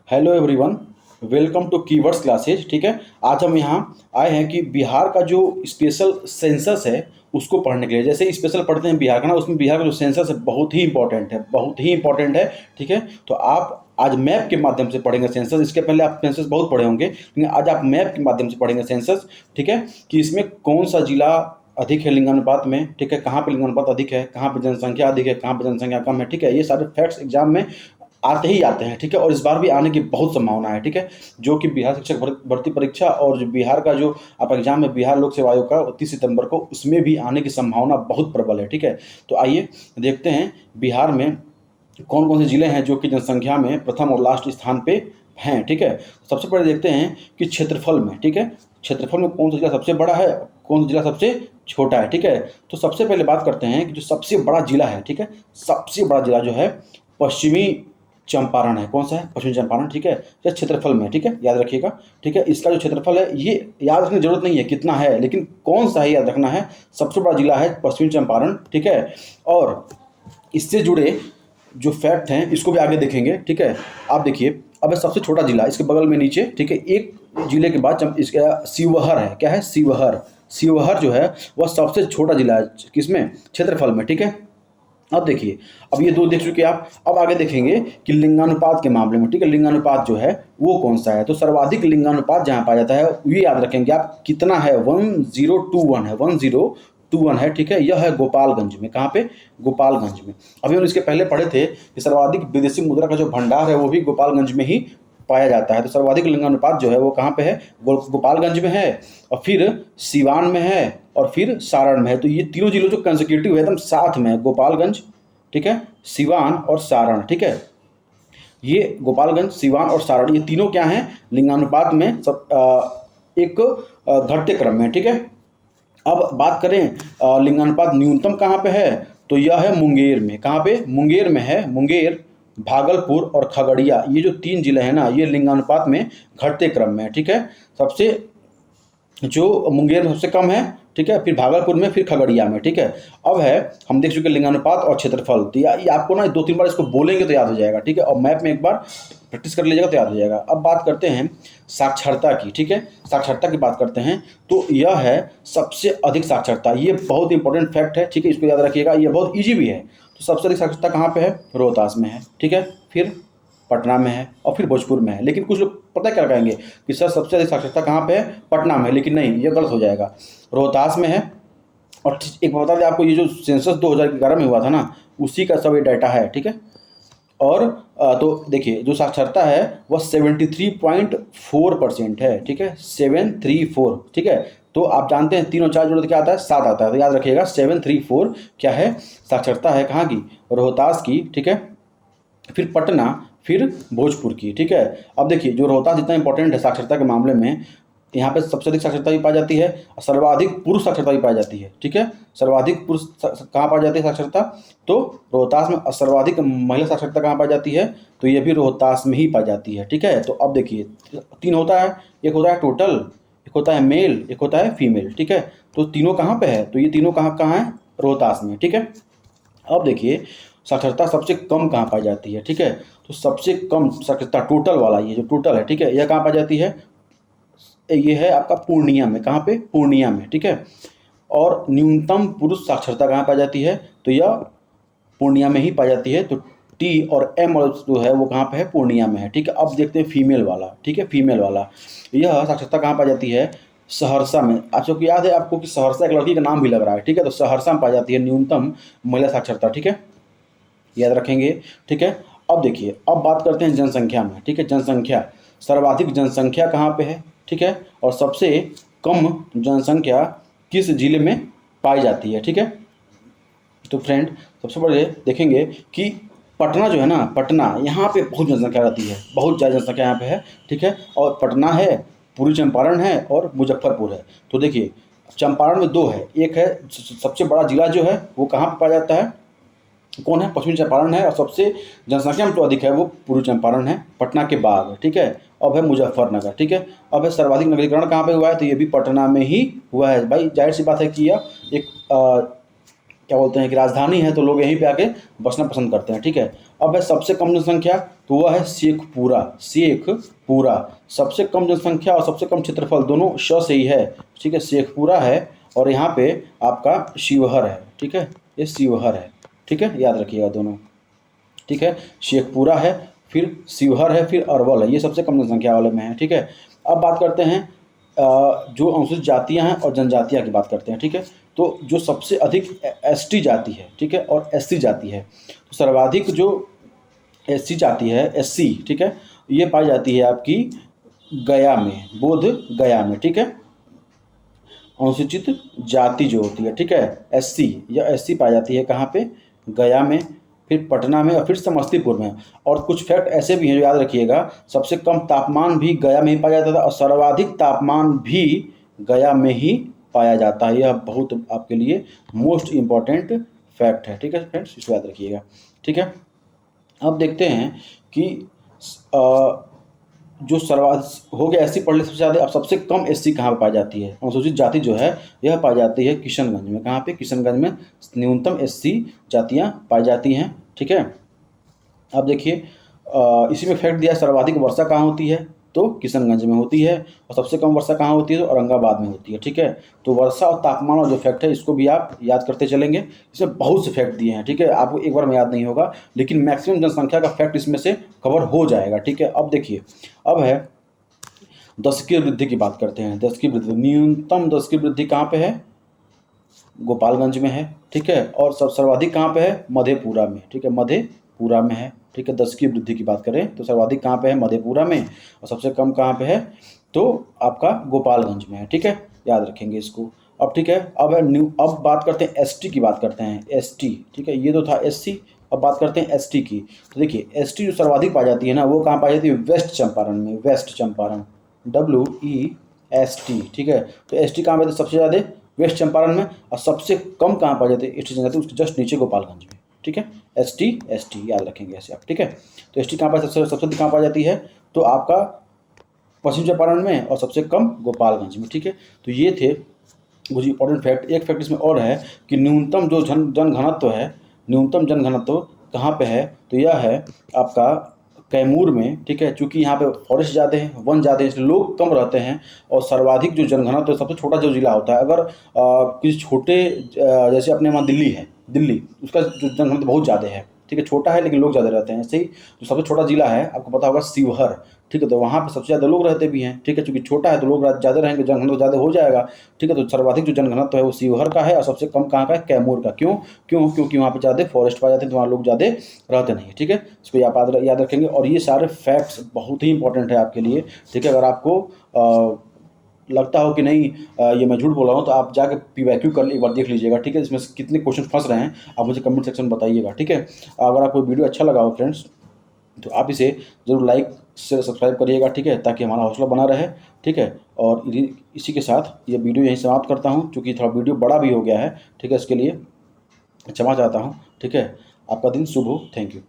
Hello everyone, welcome to keywords classes. ठीक है, आज हम यहाँ आए हैं कि बिहार का जो स्पेशल सेंसस है उसको पढ़ने के लिए। जैसे स्पेशल पढ़ते हैं बिहार का ना, उसमें बिहार का जो सेंसस है बहुत ही इंपॉर्टेंट है, बहुत ही इंपॉर्टेंट है। ठीक है, तो आप आज मैप के माध्यम से पढ़ेंगे सेंसस। इसके पहले आप सेंसस बहुत पढ़े होंगे, लेकिन आज आप मैप के माध्यम से पढ़ेंगे सेंसस। ठीक है, कि इसमें कौन सा जिला अधिक है लिंगानुपात में, ठीक है, कहाँ पे लिंगानुपात अधिक है, कहाँ पे जनसंख्या अधिक है, कहाँ पे जनसंख्या कम है। ठीक है, ये सारे फैक्ट्स एग्जाम में आते ही आते हैं। ठीक है, और इस बार भी आने की बहुत संभावना है। ठीक है, जो कि बिहार शिक्षक भर्ती परीक्षा और जो बिहार का जो आप एग्जाम है बिहार लोक सेवा आयोग का 30 सितंबर को, उसमें भी आने की संभावना बहुत प्रबल है। ठीक है, तो आइए देखते हैं बिहार में कौन कौन से जिले हैं जो कि जनसंख्या में प्रथम और लास्ट स्थान पे हैं। ठीक है, सबसे पहले देखते हैं कि क्षेत्रफल में, ठीक है, क्षेत्रफल में कौन सा जिला सबसे बड़ा है, कौन सा जिला सबसे छोटा है। ठीक है, तो सबसे पहले बात करते हैं कि जो सबसे बड़ा जिला है, ठीक है, सबसे बड़ा जिला जो है पश्चिमी चंपारण है। कौन सा है? पश्चिमी चंपारण। ठीक है, ये क्षेत्रफल में, ठीक है, याद रखिएगा। ठीक है, इसका जो क्षेत्रफल है ये याद रखने की जरूरत नहीं है कितना है, लेकिन कौन सा है याद रखना है। सबसे बड़ा जिला है पश्चिमी चंपारण। ठीक है, और इससे जुड़े जो फैक्ट हैं इसको भी आगे देखेंगे। ठीक है, आप देखिए, अब सबसे छोटा जिला इसके बगल में नीचे, ठीक है, एक जिले के बाद इसका शिवहर है। क्या है? शिवहर। शिवहर जो है वह सबसे छोटा जिला है, किसमें? क्षेत्रफल में। ठीक है, अब देखिए, अब ये दो देख चुके आप, अब आगे देखेंगे कि लिंगानुपात के मामले में। ठीक है, लिंगानुपात जो है वो कौन सा है, तो सर्वाधिक लिंगानुपात जहाँ पाया जाता है ये याद रखेंगे आप, कितना है? 1021 है, 1021 है। ठीक है, यह है गोपालगंज में। कहाँ पे? गोपालगंज में। अभी हम इसके पहले पढ़े थे कि सर्वाधिक विदेशी मुद्रा का जो भंडार है वो भी गोपालगंज में ही पाया जाता है। तो सर्वाधिक लिंगानुपात जो है वो कहाँ पे है? गोपालगंज में है, और फिर सिवान में है, और फिर सारण में है। तो ये तीनों जिलों जो कंसेक्यूटिव है एकदम साथ में है, गोपालगंज, ठीक है, सिवान और सारण। ठीक है, ये गोपालगंज, सिवान और सारण ये तीनों क्या हैं? लिंगानुपात में सब एक घटते क्रम में। ठीक है, अब बात करें लिंगानुपात न्यूनतम कहाँ पे है, तो यह है मुंगेर में। कहाँ पे? मुंगेर में है। मुंगेर, भागलपुर और खगड़िया, ये जो तीन जिले हैं ना, ये लिंगानुपात में घटते क्रम में है। ठीक है, सबसे जो मुंगेर में सबसे कम है, ठीक है, फिर भागलपुर में, फिर खगड़िया में। ठीक है, अब है हम देख चुके लिंगानुपात और क्षेत्रफल। तो ये आपको ना 2-3 बार इसको बोलेंगे तो याद हो जाएगा। ठीक है, और मैप में एक बार प्रैक्टिस कर लीजिएगा तो याद हो जाएगा। अब बात करते हैं साक्षरता की। ठीक है, साक्षरता की बात करते हैं तो यह है सबसे अधिक साक्षरता। ये बहुत इंपॉर्टेंट फैक्ट है। ठीक है, इसको याद रखिएगा, ये बहुत ईजी भी है। तो सबसे अधिक साक्षरता कहाँ पे है? रोहतास में है। ठीक है, फिर पटना में है, और फिर भोजपुर में है। लेकिन कुछ लोग पता क्या लगाएंगे कि सर सबसे अधिक साक्षरता कहाँ पे है? पटना में। लेकिन नहीं, ये गलत हो जाएगा, रोहतास में है। और एक बता दें आपको, ये जो सेंसस 2011 में हुआ था ना, उसी का सब ये डाटा है। ठीक है, और तो देखिए जो साक्षरता है वह 73.4% है। ठीक है, 734। ठीक है, तो आप जानते हैं 3 और 4 जोड़े तो क्या आता है? 7 आता है। तो याद रखिएगा 734 क्या है? साक्षरता है। कहाँ की? रोहतास की। ठीक है, फिर पटना, फिर भोजपुर की। ठीक है, अब देखिए जो रोहतास जितना इंपॉर्टेंट है साक्षरता के मामले में, यहाँ पे सबसे अधिक साक्षरता भी पाई जाती है, और सर्वाधिक पुरुष साक्षरता भी पाई जाती है। ठीक है, सर्वाधिक पुरुष कहाँ पाई जाती है साक्षरता? तो रोहतास में। और सर्वाधिक महिला साक्षरता कहाँ पाई जाती है? तो ये भी रोहतास में ही पाई जाती है। ठीक है, तो अब देखिए 3 होता है, एक होता है टोटल, एक होता है मेल, एक होता है फीमेल। ठीक है, तो तीनों कहाँ पे है? तो ये तीनों कहाँ कहाँ है? रोहतास में। ठीक है, अब देखिए साक्षरता सबसे कम कहाँ पाई जाती है। ठीक है, तो सबसे कम साक्षरता टोटल वाला, ये जो टोटल है, ठीक है, यह कहाँ पाई जाती है? ये है आपका पूर्णिया में। कहाँ पे? पूर्णिया में। ठीक है, और न्यूनतम पुरुष साक्षरता कहाँ पाई जाती है? तो यह पूर्णिया में ही पाई जाती है। तो टी और एम जो है वो कहाँ पे है? पूर्णिया में है। ठीक है, अब देखते हैं फीमेल वाला। ठीक है, फीमेल वाला यह साक्षरता कहाँ पाई जाती है? सहरसा में। आपको याद है आपको कि सहरसा एक लड़की का नाम भी लग रहा है। ठीक है, तो सहरसा में पाई जाती है न्यूनतम महिला साक्षरता। ठीक है, याद रखेंगे। ठीक है, अब देखिए, अब बात करते हैं जनसंख्या में। ठीक है, जनसंख्या, सर्वाधिक जनसंख्या कहाँ पे है? ठीक है, और सबसे कम जनसंख्या किस जिले में पाई जाती है? ठीक है, तो फ्रेंड सबसे पहले देखेंगे कि पटना जो है ना, पटना यहाँ पे बहुत जनसंख्या रहती है, बहुत ज़्यादा जनसंख्या यहाँ पे है। ठीक है, और पटना है, पूर्वी चंपारण है, और मुजफ्फरपुर है। तो देखिए चंपारण में 2 है, एक है सबसे बड़ा जिला जो है वो कहाँ पर पाया जाता है? कौन है? पश्चिमी चंपारण है, और सबसे जनसंख्या में जो अधिक है वो पूर्वी चंपारण है, पटना के बाद। ठीक है, अब है मुजफ्फरनगर। ठीक है, अब है सर्वाधिक नगरीकरण कहाँ पे हुआ है? तो ये भी पटना में ही हुआ है। भाई जाहिर सी बात है कि यह एक क्या बोलते हैं कि राजधानी है, तो लोग यहीं पे आके बसना पसंद करते हैं। ठीक है, अब है सबसे कम जनसंख्या, तो वह है शेखपुरा। शेखपुरा सबसे कम जनसंख्या और सबसे कम क्षेत्रफल दोनों श से ही है, ठीक है। शेखपुरा है और यहाँ पे आपका शिवहर है, ठीक है, ये शिवहर है, ठीक है, याद रखिएगा दोनों, ठीक है। शेखपुरा है, फिर शिवहर है, फिर अरवल है, ये सबसे कम जनसंख्या वाले में है, ठीक है। अब बात करते हैं जो अनुसूचित जातियां हैं और जनजातियां की बात करते हैं, ठीक है। तो जो सबसे अधिक एसटी जाति है, ठीक है, और एससी जाति है, तो सर्वाधिक जो एससी जाति है, एससी, ठीक है, ये पाई जाती है आपकी गया में, बोध गया में, ठीक है। अनुसूचित जाति जो होती है, ठीक है, एससी या एससी पाई जाती है कहाँ पे, गया में, फिर पटना में और फिर समस्तीपुर में। और कुछ फैक्ट ऐसे भी हैं जो याद रखिएगा, सबसे कम तापमान भी गया में ही पाया जाता था और सर्वाधिक तापमान भी गया में ही पाया जाता है। यह बहुत आपके लिए मोस्ट इम्पॉर्टेंट फैक्ट है, ठीक है फ्रेंड्स, इसको याद रखिएगा, ठीक है। अब देखते हैं कि जो सर्वाधिक हो गया एससी पढ़ ले सबसे ज़्यादा, अब सबसे कम एससी कहाँ पर पाई जाती है, अनुसूचित जाति जो है यह पाई जाती है किशनगंज में। कहाँ पे, किशनगंज में न्यूनतम एससी जातियाँ पाई जाती हैं, ठीक है। अब देखिए इसी में फैक्ट दिया है, सर्वाधिक वर्षा कहाँ होती है, तो किशनगंज में होती है, और सबसे कम वर्षा कहाँ होती है, तो औरंगाबाद में होती है, ठीक है। तो वर्षा और तापमान और जो फैक्ट है इसको भी आप याद करते चलेंगे। इसमें बहुत से फैक्ट दिए हैं, ठीक है, आपको एक बार में याद नहीं होगा, लेकिन मैक्सिमम जनसंख्या का फैक्ट इसमें से कवर हो जाएगा, ठीक है। अब देखिए, अब है दशकीय वृद्धि की बात करते हैं। दशकीय वृद्धि, न्यूनतम दशकीय वृद्धि कहाँ पे है, गोपालगंज में है, ठीक है, और सर्वाधिक कहाँ पे है, मधेपुरा में, ठीक है, मधेपुरा में है, ठीक है। दशकीय वृद्धि की बात करें तो सर्वाधिक कहाँ पे है, मधेपुरा में, और सबसे कम कहाँ पे है, तो आपका गोपालगंज में है, ठीक है, याद रखेंगे इसको। अब ठीक है, अब है अब बात करते हैं एसटी की बात करते हैं, एसटी, ठीक है, ये तो था एससी, अब बात करते हैं एसटी की। तो देखिए एसटी जो सर्वाधिक पाई जाती है ना, वो कहाँ पाई जाती है, वेस्ट चंपारण में, वेस्ट चंपारण, WEST, ठीक है। तो एसटी कहाँ पाई, सबसे ज़्यादा वेस्ट चंपारण में, और सबसे कम कहाँ पाई जाती है एसटी जनजाति, उसके जस्ट नीचे गोपालगंज में, ठीक है। एसटी याद रखेंगे ऐसे आप, ठीक है। तो एसटी कहाँ पर सबसे अधिक कहाँ पाई जाती है, तो आपका पश्चिम चंपारण में, और सबसे कम गोपालगंज में, ठीक है। तो ये थे कुछ इंपॉर्टेंट फैक्ट। एक फैक्ट इसमें और है कि न्यूनतम जो जनघनत्व है, न्यूनतम जनघनत्व कहाँ पे है, तो यह है आपका कैमूर में, ठीक है। चूँकि यहाँ पे फॉरेस्ट ज़्यादा है, वन ज़्यादा है, इसलिए लोग कम रहते हैं, और सर्वाधिक जो जनघनत्व सबसे छोटा जो जिला होता है, अगर किसी छोटे जैसे अपने वहाँ दिल्ली है, दिल्ली उसका जो जनघनत्व बहुत ज़्यादा है, ठीक है, छोटा है लेकिन लोग ज़्यादा रहते हैं। ऐसे ही जो सबसे छोटा जिला है आपको पता होगा शिवहर, ठीक है, तो वहाँ पे सबसे ज़्यादा लोग रहते भी हैं, ठीक है, चूँकि छोटा है तो लोग ज़्यादा रहेंगे, जनघनत्व ज़्यादा हो जाएगा, ठीक है। तो सर्वाधिक जो जनघनत्व है वो शिवहर का है, और सबसे कम कहाँ का है, कैमूर का। क्योंकि वहाँ पे ज़्यादा फॉरेस्ट पाए जाते हैं, तो वहाँ लोग ज़्यादा रहते नहीं, ठीक है। इसको याद रखेंगे। और ये सारे फैक्ट्स बहुत ही इंपॉर्टेंट है आपके लिए, ठीक है। अगर आपको लगता हो कि नहीं ये मैं झूठ बोल रहा हूँ, तो आप जाके PYQ कर एक बार देख लीजिएगा, ठीक है। इसमें कितने क्वेश्चन फंस रहे हैं आप मुझे कमेंट सेक्शन में बताइएगा, ठीक है। अगर आपको वीडियो अच्छा लगा हो फ्रेंड्स, तो आप इसे ज़रूर लाइक से सब्सक्राइब करिएगा, ठीक है, ताकि हमारा हौसला बना रहे, ठीक है। और इसी के साथ ये वीडियो यहीं समाप्त करता हूँ, क्योंकि थोड़ा वीडियो बड़ा भी हो गया है, ठीक है। इसके लिए क्षमा चाहता हूँ, ठीक है। आपका दिन शुभ हो, थैंक यू।